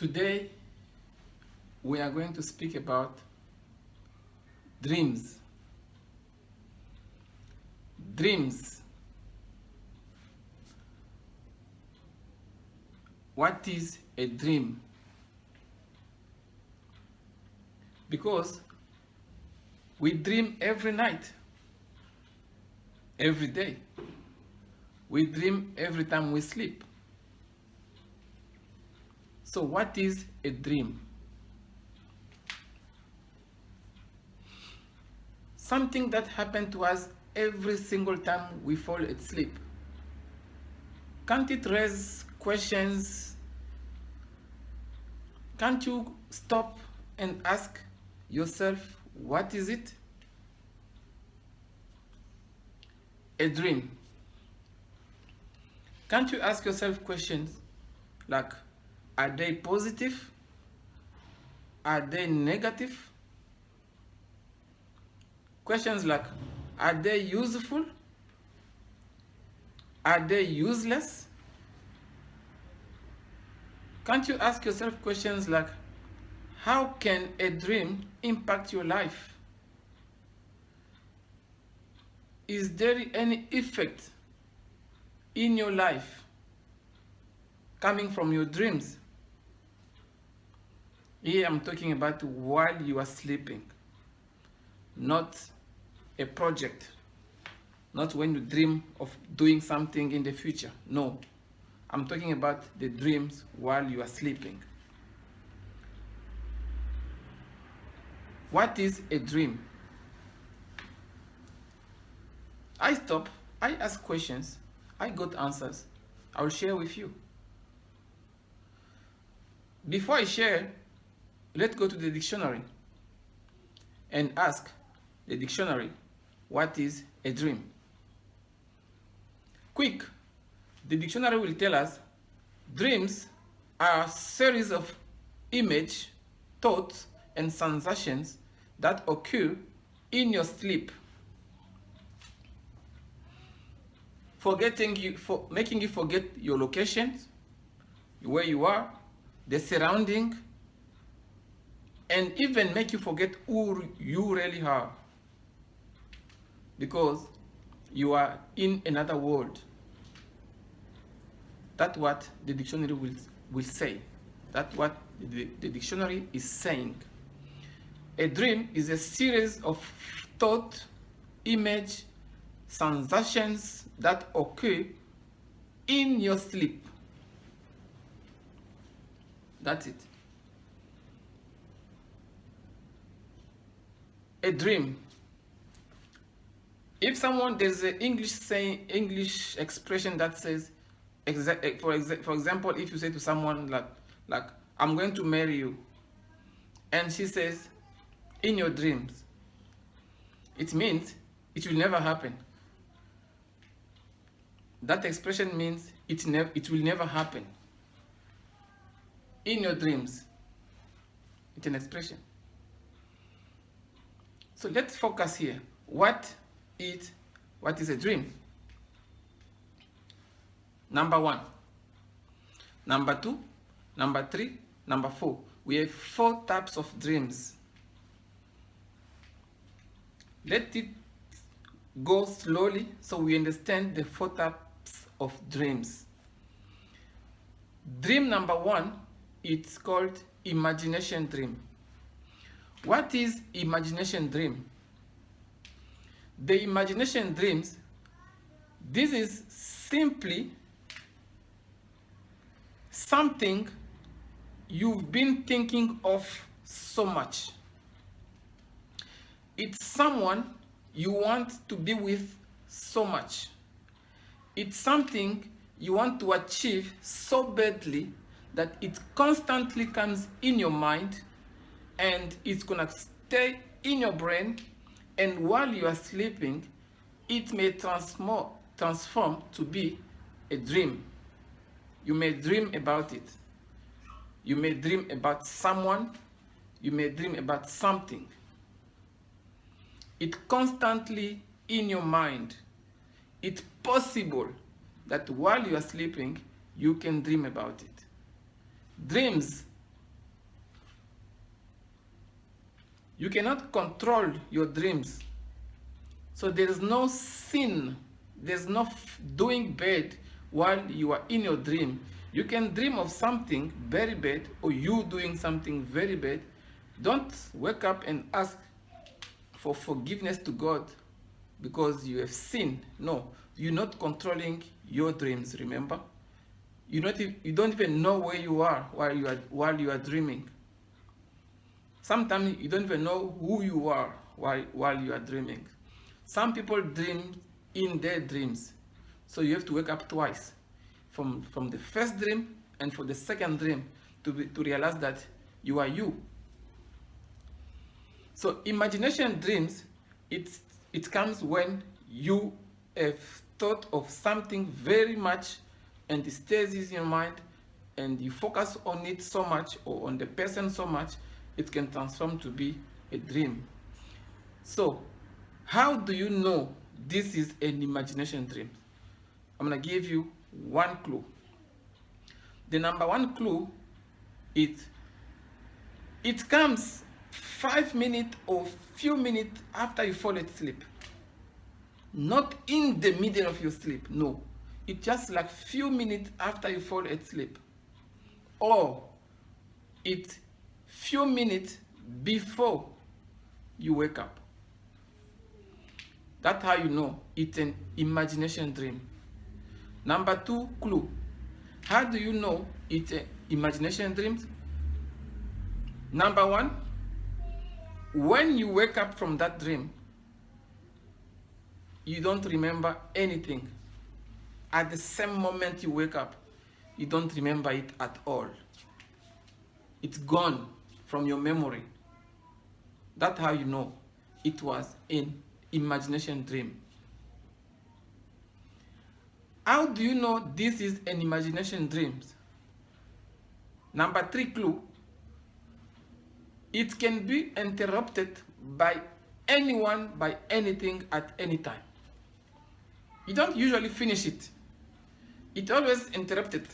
Today we are going to speak about dreams. Dreams. What is a dream? Because we dream every night, every day. We dream every time we sleep. So what is a dream? Something that happens to us every single time we fall asleep. Can't it raise questions? Can't you stop and ask yourself, what is it? A dream. Can't you ask yourself questions like, are they positive? Are they negative? Questions like, are they useful? Are they useless? Can't you ask yourself questions like, how can a dream impact your life? Is there any effect in your life coming from your dreams? Here I'm talking about while you are sleeping, not a project, not when you dream of doing something in the future. No, I'm talking about the dreams while you are sleeping. What is a dream? I stop, I ask questions, I got answers. I will share with you. Before I share, let's go to the dictionary and ask the dictionary, what is a dream? Quick, the dictionary will tell us dreams are a series of images, thoughts, and sensations that occur in your sleep, making you forget your locations, where you are, the surrounding, and even make you forget who you really are, because you are in another world. That's what the dictionary will say. That's what the dictionary is saying. A dream is a series of thought, image, sensations that occur in your sleep. That's it. A dream. If there's an English expression that says, for example, if you say to someone like I'm going to marry you, and she says, in your dreams, it means it will never happen. That expression means it will never happen. In your dreams, it's an expression. So let's focus here. What is a dream? Number 1, number 2, number 3, number 4. We have 4 types of dreams. Let it go slowly so we understand the 4 types of dreams. Dream number 1, it's called imagination dream. What is imagination dream? The imagination dreams, this is simply something you've been thinking of so much. It's someone you want to be with so much. It's something you want to achieve so badly that it constantly comes in your mind, and it's gonna stay in your brain, and while you are sleeping, it may transform to be a dream. You may dream about it. You may dream about someone. You may dream about something. It's constantly in your mind. It's possible that while you are sleeping, you can dream about it. Dreams You cannot control your dreams. So there is no sin, there's no doing bad while you are in your dream. You can dream of something very bad or you doing something very bad. Don't wake up and ask for forgiveness to God because you have sinned. No, you're not controlling your dreams, remember? You don't even know where you are while you are dreaming. Sometimes you don't even know who you are while you are dreaming. Some people dream in their dreams. So you have to wake up twice. From the first dream and for the second dream to realize that you are you. So imagination dreams, it comes when you have thought of something very much and it stays in your mind and you focus on it so much or on the person so much, it can transform to be a dream. So how do you know this is an imagination dream? I'm going to give you one clue. The number one clue is it comes 5 minutes or few minutes after you fall asleep. Not in the middle of your sleep, no. It's just like few minutes after you fall asleep. Or it's few minutes before you wake up. That's how you know it's an imagination dream. Number two clue. How do you know it's an imagination dream? Number one, when you wake up from that dream, you don't remember anything. At the same moment you wake up, you don't remember it at all. It's gone from your memory. That's how you know it was an imagination dream. How do you know this is an imagination dream? Number three clue. It can be interrupted by anyone, by anything at any time. You don't usually finish it. It always interrupted.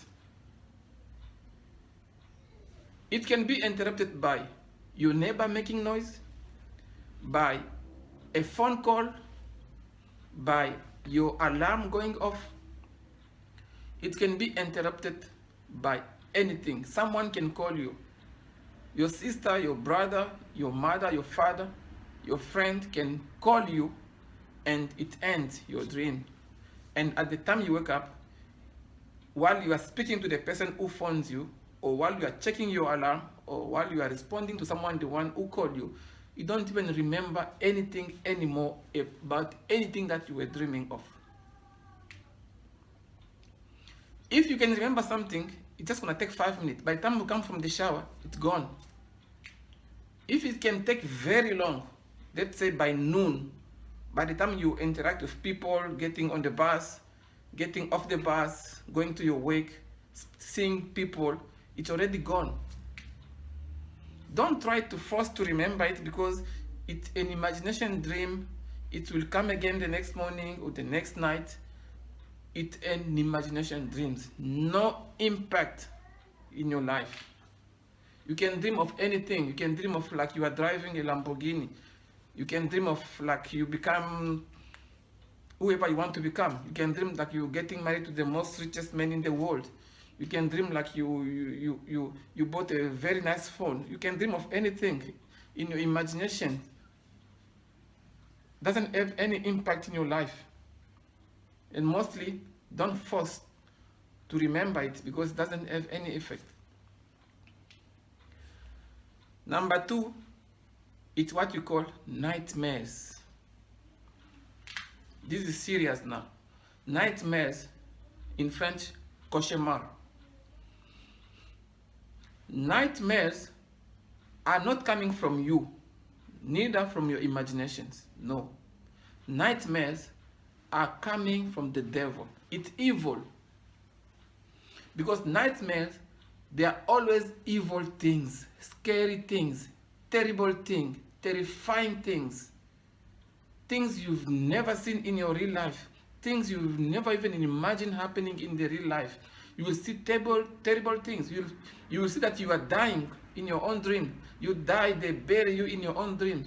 It can be interrupted by your neighbor making noise, by a phone call, by your alarm going off. It can be interrupted by anything. Someone can call you. Your sister, your brother, your mother, your father, your friend can call you and it ends your dream. And at the time you wake up, while you are speaking to the person who phones you, or while you are checking your alarm, or while you are responding to someone, the one who called you, you don't even remember anything anymore about anything that you were dreaming of. If you can remember something, it's just going to take 5 minutes. By the time you come from the shower, it's gone. If it can take very long, let's say by noon, by the time you interact with people, getting on the bus, getting off the bus, going to your work, seeing people, it's already gone. Don't try to force to remember it because it's an imagination dream. It will come again the next morning or the next night. It's an imagination dream. No impact in your life. You can dream of anything. You can dream of like you are driving a Lamborghini. You can dream of like you become whoever you want to become. You can dream like you're getting married to the most richest man in the world. You can dream like you bought a very nice phone. You can dream of anything in your imagination. Doesn't have any impact in your life. And mostly, don't force to remember it because it doesn't have any effect. Number two, it's what you call nightmares. This is serious now. Nightmares, in French, cauchemar. Nightmares are not coming from you, neither from your imaginations. No. Nightmares are coming from the devil. It's evil. Because nightmares, they are always evil things, scary things, terrible things, terrifying things. Things you've never seen in your real life. Things you've never even imagined happening in the real life. You will see terrible things. You will see that you are dying in your own dream. You die, they bury you in your own dreams.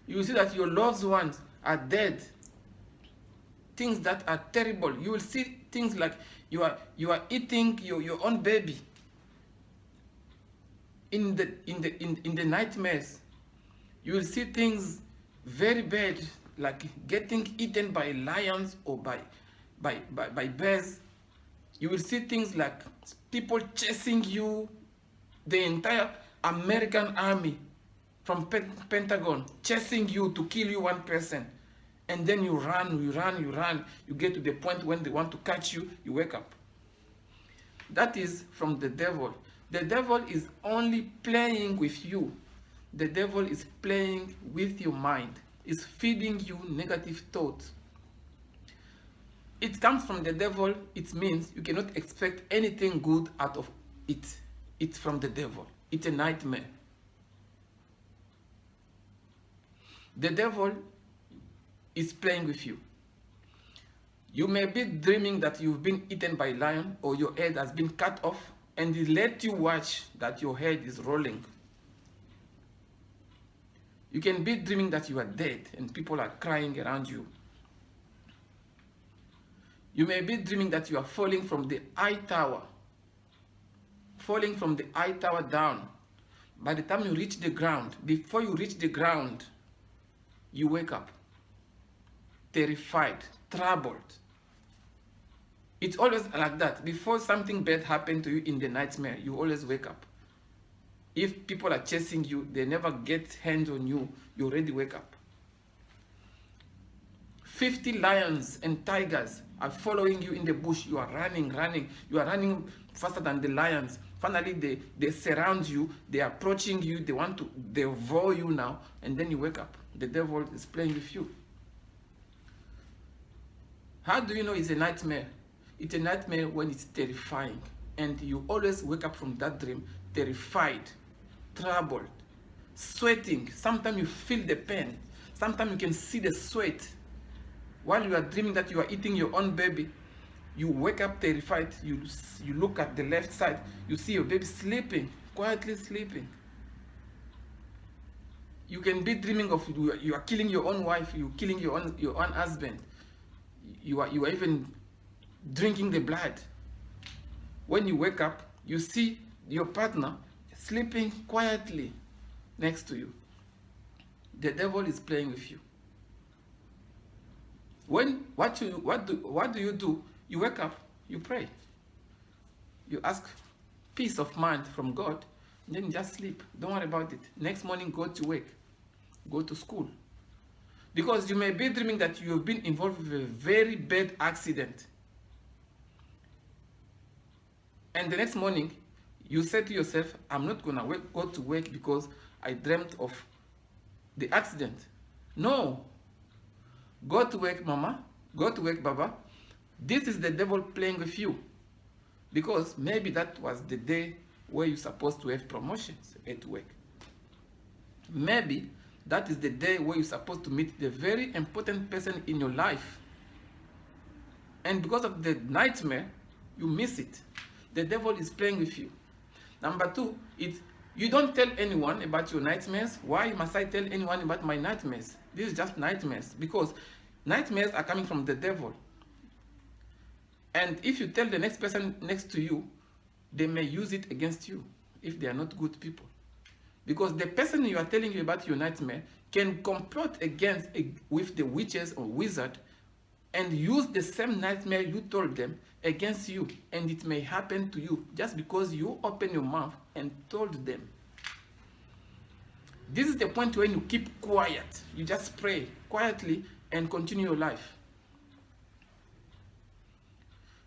You will see that your loved ones are dead. Things that are terrible. You will see things like you are eating your own baby in the nightmares. You will see things very bad, like getting eaten by lions or by bears. You will see things like people chasing you, the entire American army from Pentagon chasing you to kill you one person. And then you run. You get to the point when they want to catch you, you wake up. That is from the devil. The devil is only playing with you. The devil is playing with your mind. Is feeding you negative thoughts. It comes from the devil. It means you cannot expect anything good out of it. It's from the devil. It's a nightmare. The devil is playing with you. You may be dreaming that you've been eaten by a lion or your head has been cut off, and he let you watch that your head is rolling. You can be dreaming that you are dead and people are crying around you. You may be dreaming that you are falling from the high tower. Falling from the high tower down. By the time you reach the ground, before you reach the ground, you wake up. Terrified, troubled. It's always like that. Before something bad happens to you in the nightmare, you always wake up. If people are chasing you, they never get hands on you, you already wake up. 50 lions and tigers are following you in the bush. You are running. You are running faster than the lions. Finally, they surround you. They are approaching you. They want to devour you now. And then you wake up. The devil is playing with you. How do you know it's a nightmare? It's a nightmare when it's terrifying. And you always wake up from that dream terrified, troubled, sweating. Sometimes you feel the pain. Sometimes you can see the sweat. While you are dreaming that you are eating your own baby, you wake up terrified. You look at the left side. You see your baby sleeping, quietly sleeping. You can be dreaming of you are killing your own wife. You are killing your own husband. You are even drinking the blood. When you wake up, you see your partner sleeping quietly next to you. The devil is playing with you. What do you do? You wake up, you pray. You ask peace of mind from God, and then you just sleep. Don't worry about it. Next morning, go to work. Go to school. Because you may be dreaming that you have been involved with a very bad accident. And the next morning, you say to yourself, I'm not going to go to work because I dreamt of the accident. No. Go to work, mama. Go to work, baba. This is the devil playing with you. Because maybe that was the day where you're supposed to have promotions at work. Maybe that is the day where you're supposed to meet the very important person in your life. And because of the nightmare, you miss it. The devil is playing with you. Number two, you don't tell anyone about your nightmares. Why must I tell anyone about my nightmares? This is just nightmares. Because nightmares are coming from the devil. And if you tell the next person next to you, they may use it against you if they are not good people. Because the person you are telling you about your nightmare can complot with the witches or wizard and use the same nightmare you told them against you. And it may happen to you just because you open your mouth and told them. This is the point when you keep quiet. You just pray quietly and continue your life.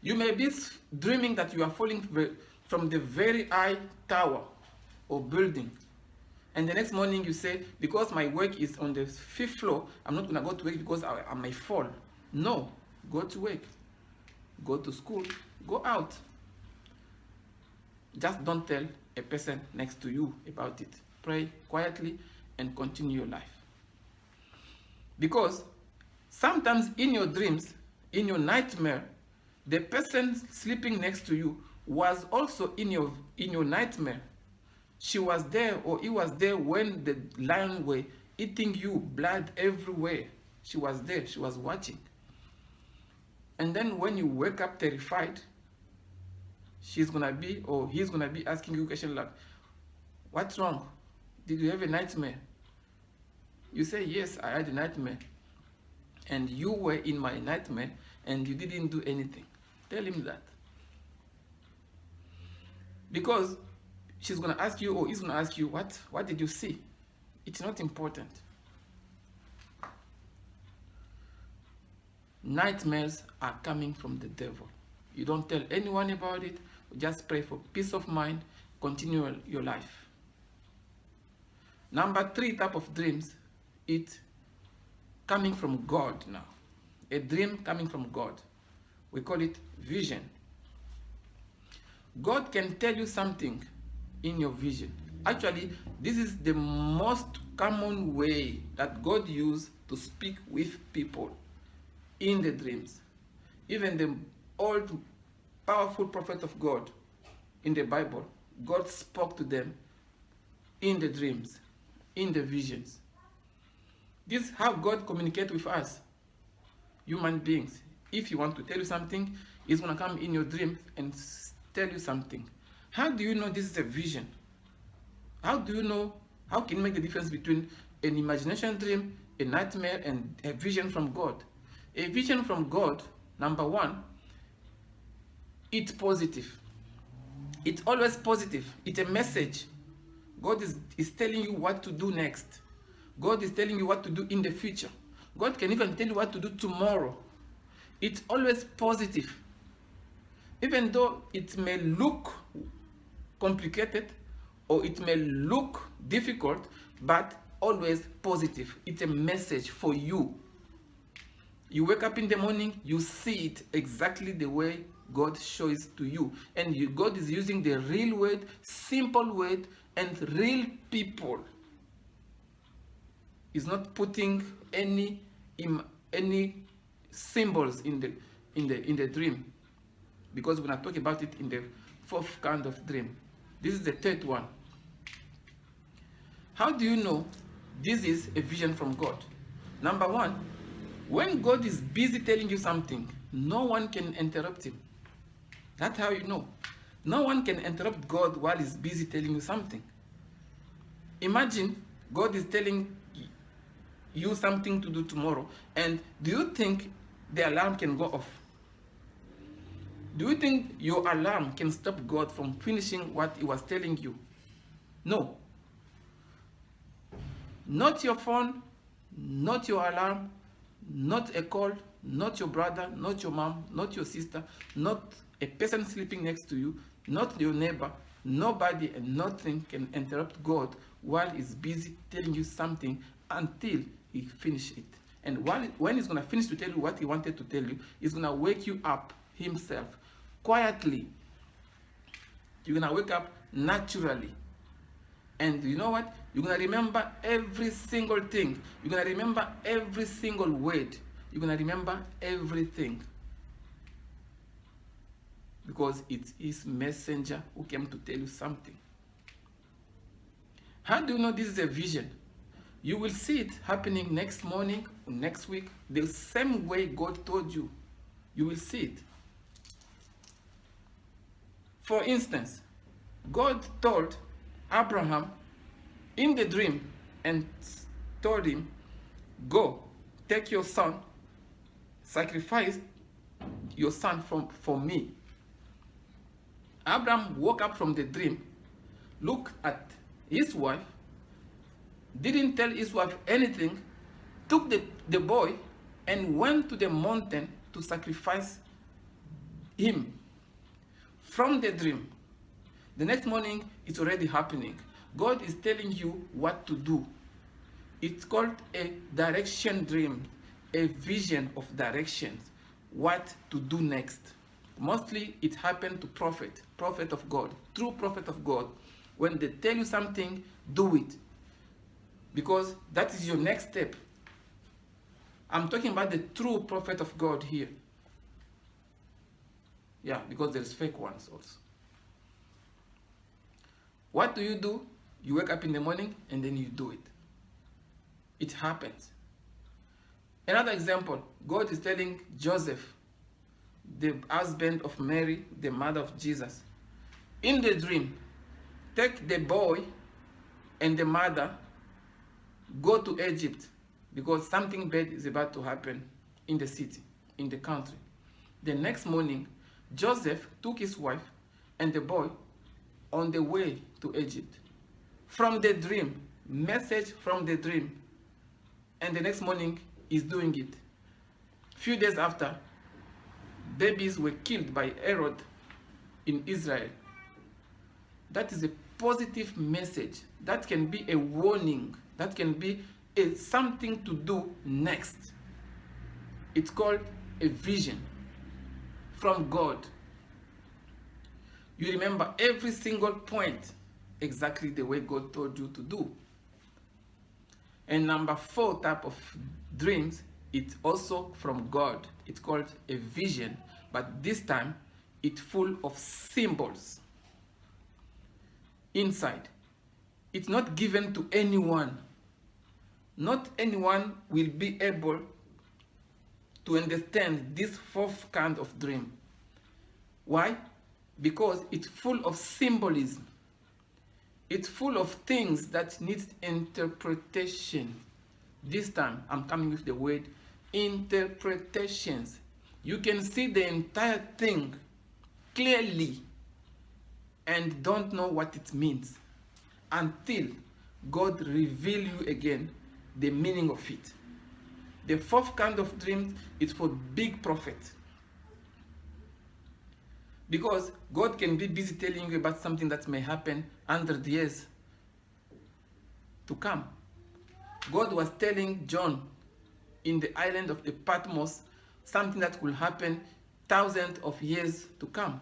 You may be dreaming that you are falling from the very high tower or building. And the next morning you say, because my work is on the 5th floor, I'm not going to go to work because I may fall. No, go to work. Go to school. Go out. Just don't tell a person next to you about it. Pray quietly and continue your life. Because sometimes in your dreams, in your nightmare, the person sleeping next to you was also in your nightmare. She was there, or he was there when the lion were eating you, blood everywhere. She was there, she was watching. And then when you wake up terrified, she's gonna be, or he's gonna be asking you a question like, what's wrong? Did you have a nightmare? You say, yes, I had a nightmare. And you were in my nightmare and you didn't do anything. Tell him that. Because she's gonna ask you, or he's gonna ask you, what did you see? It's not important. Nightmares are coming from the devil. You don't tell anyone about it. Just pray for peace of mind. Continue your life. Number 3 type of dreams, it's coming from God now. A dream coming from God. We call it vision. God can tell you something in your vision. Actually, this is the most common way that God used to speak with people in the dreams. Even the old powerful prophet of God in the Bible, God spoke to them in the dreams, in the visions. This is how God communicates with us, human beings. If you want to tell you something, He's going to come in your dream and tell you something. How do you know this is a vision? How do you know, how can you make the difference between an imagination dream, a nightmare, and a vision from God? A vision from God, number 1, it's positive. It's always positive. It's a message. God is telling you what to do next. God is telling you what to do in the future. God can even tell you what to do tomorrow. It's always positive. Even though it may look complicated or it may look difficult, but always positive. It's a message for you. You wake up in the morning, you see it exactly the way God shows to you. And God is using the real word, simple word, and real people. He's not putting any symbols in the dream, because we're going to talk about it in the 4th kind of dream. This is the 3rd one. How do you know this is a vision from God? Number 1, when God is busy telling you something, no one can interrupt him. That's how you know. No one can interrupt God while he's busy telling you something. Imagine God is telling you something to do tomorrow, and do you think the alarm can go off? Do you think your alarm can stop God from finishing what he was telling you? No. Not your phone, not your alarm, not a call, not your brother, not your mom, not your sister, not a person sleeping next to you, not your neighbor. Nobody and nothing can interrupt God while he's busy telling you something until he finishes it. And when he's going to finish to tell you what he wanted to tell you, he's going to wake you up himself quietly. You're going to wake up naturally. And you know what? You're going to remember every single thing. You're going to remember every single word. You're going to remember everything. Because it's his messenger who came to tell you something. How do you know this is a vision? You will see it happening next morning, or next week, the same way God told you. You will see it. For instance, God told Abraham in the dream and told him, go, take your son, sacrifice your son for me. Abraham woke up from the dream, looked at his wife, didn't tell his wife anything, took the boy and went to the mountain to sacrifice him from the dream. The next morning, it's already happening. God is telling you what to do. It's called a direction dream, a vision of directions, what to do next. Mostly it happened to prophet of God, true prophet of God. When they tell you something, do it. Because that is your next step. I'm talking about the true prophet of God here. Yeah, because there's fake ones also. What do? You wake up in the morning and then you do it. It happens. Another example, God is telling Joseph, the husband of Mary, the mother of Jesus, in the dream, take the boy and the mother, go to Egypt, because something bad is about to happen in the city, in the country. The next morning, Joseph took his wife and the boy on the way to Egypt. From the dream, message from the dream, and the next morning he's doing it. Few days after, babies were killed by Herod in Israel. That is a positive message. That can be a warning. That can be something to do next. It's called a vision from God. You remember every single point exactly the way God told you to do. And number 4 type of dreams, it's also from God. It's called a vision, but this time it's full of symbols inside. It's not given to anyone. Not anyone will be able to understand this 4th kind of dream. Why? Because it's full of symbolism. It's full of things that need interpretation. This time I'm coming with the word interpretations. You can see the entire thing clearly and don't know what it means until God reveal you again the meaning of it. The 4th kind of dreams is for big prophets. Because God can be busy telling you about something that may happen 100 years to come. God was telling John in the island of the Patmos something that will happen thousands of years to come.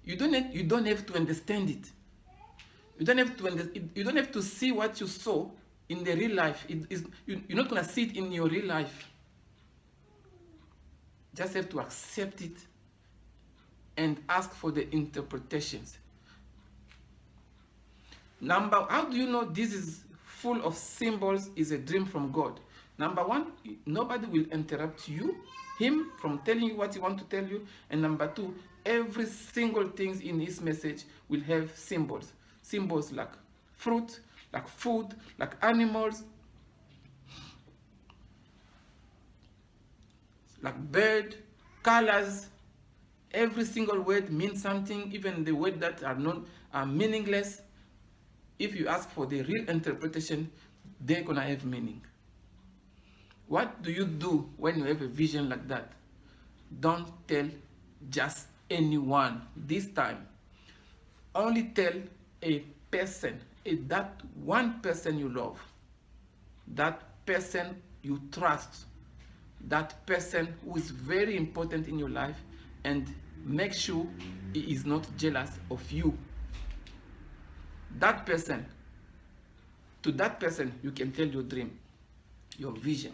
You don't have to understand it. You don't have to see what you saw in the real life. You're not going to see it in your real life. Just have to accept it and ask for the interpretations. How do you know this is full of symbols, is a dream from God? Number 1, nobody will interrupt him from telling you what he wants to tell you. And number 2, every single thing in his message will have symbols. Symbols like fruit, like food, like animals, like bird, colors. Every single word means something, even the words that are meaningless. If you ask for the real interpretation, they're gonna have meaning. What do you do when you have a vision like that? Don't tell just anyone. This time, only tell a person, that one person you love, that person you trust, that person who is very important in your life, and make sure he is not jealous of you. That person, to that person you can tell your dream, your vision.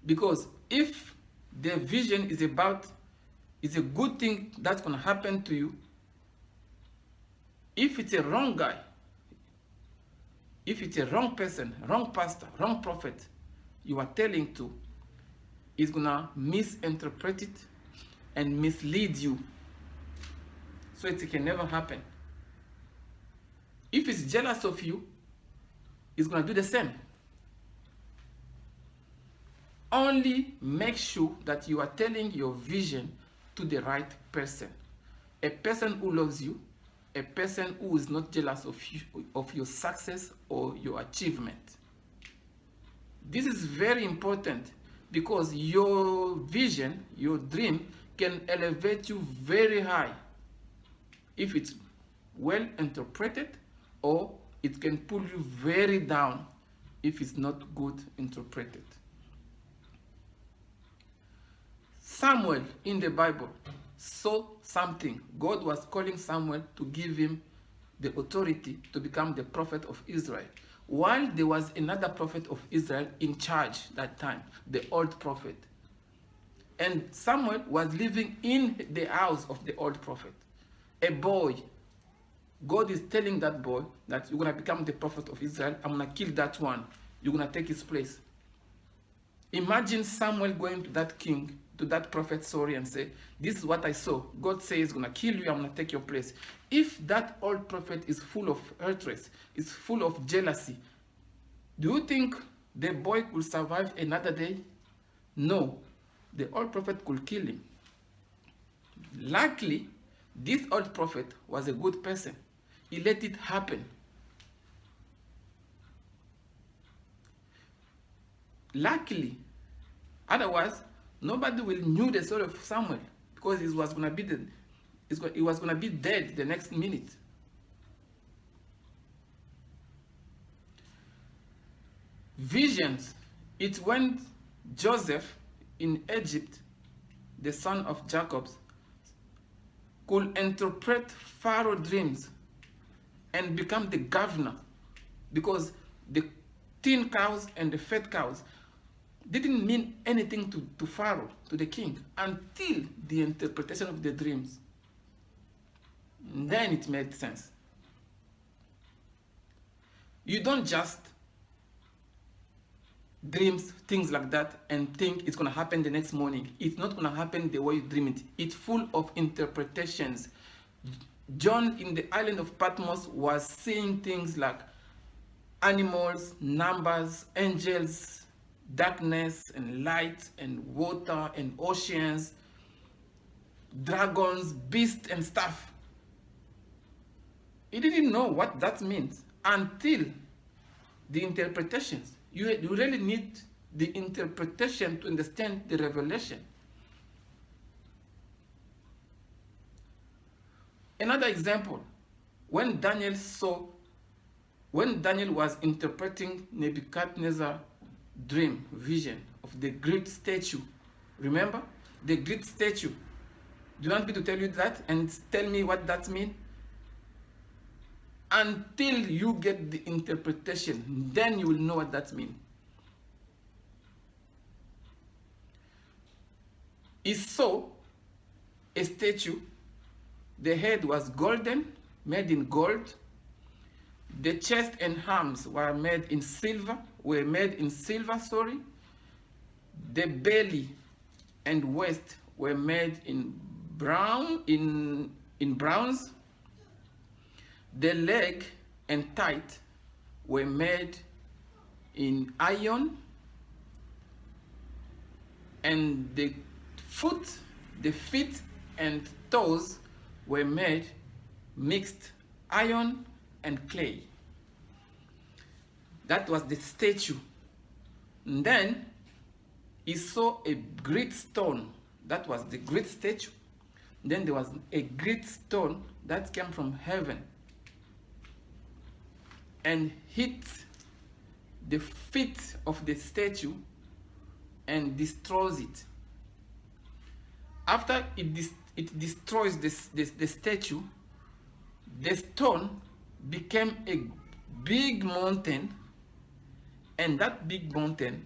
Because if the vision is a good thing that's going to happen to you, if it's a wrong guy, if it's a wrong person, wrong pastor, wrong prophet you are telling to, is going to misinterpret it and mislead you. So it can never happen. If it's jealous of you, it's going to do the same. Only make sure that you are telling your vision to the right person. A person who loves you, a person who is not jealous of you, of your success or your achievement. This is very important because your vision, your dream, can elevate you very high if it's well interpreted, or it can pull you very down if it's not good interpreted. Samuel in the Bible saw something. God was calling Samuel to give him the authority to become the prophet of Israel, while there was another prophet of Israel in charge that time, the old prophet. And Samuel was living in the house of the old prophet. A boy. God is telling that boy that you're going to become the prophet of Israel. I'm going to kill that one. You're going to take his place. Imagine Samuel going to that king, to that prophet, and say, this is what I saw. God says he's going to kill you. I'm going to take your place. If that old prophet is full of hatred, is full of jealousy, do you think the boy could survive another day? No. The old prophet could kill him. Luckily, this old prophet was a good person. He let it happen. Luckily, otherwise, nobody will knew the story of Samuel because he was going to be dead the next minute. Visions. It when Joseph in Egypt, the son of Jacob, could interpret Pharaoh dreams and become the governor, because the thin cows and the fat cows didn't mean anything to Pharaoh, to the king, until the interpretation of the dreams. And then it made sense. You don't just dreams things like that and think it's going to happen the next morning. It's not going to happen the way you dream it. It's full of interpretations. John in the island of Patmos was seeing things like animals, numbers, angels, darkness and light and water and oceans, dragons, beasts and stuff. He didn't know what that means until the interpretations. You really need the interpretation to understand the revelation. Another example, when Daniel was interpreting Nebuchadnezzar's dream, vision of the great statue. Remember? The great statue. Do you want me to tell you that and tell me what that means? Until you get the interpretation, then you will know what that means. He saw a statue. The head was golden, made in gold. The chest and arms were made in silver. The belly and waist were made in bronze. The leg and thigh were made in iron, and the feet and toes were made mixed iron and clay. That was the statue. And then he saw a great stone. That was the great statue. Then there was a great stone that came from heaven and hit the feet of the statue and destroys it. After it destroys the statue, the stone became a big mountain, and that big mountain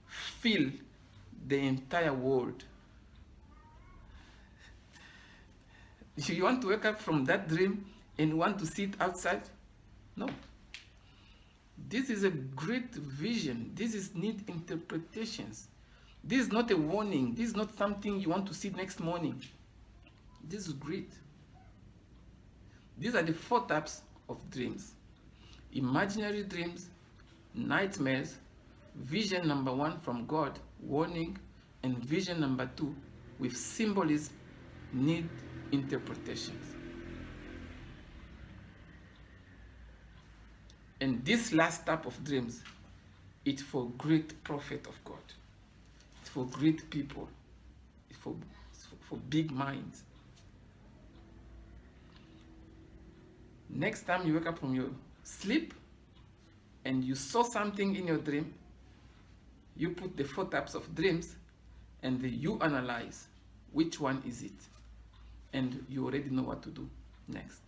filled the entire world. You want to wake up from that dream and want to sit outside? No. This is a great vision. This is neat interpretations. This is not a warning. This is not something you want to see next morning. This is great. These are the 4 types of dreams: imaginary dreams, nightmares, vision number 1 from God, warning, and vision number 2 with symbolism, need interpretations. And this last type of dreams, it's for great prophet of God. It's for great people. It's for big minds. Next time you wake up from your sleep and you saw something in your dream, you put the 4 types of dreams and you analyze which one is it. And you already know what to do next.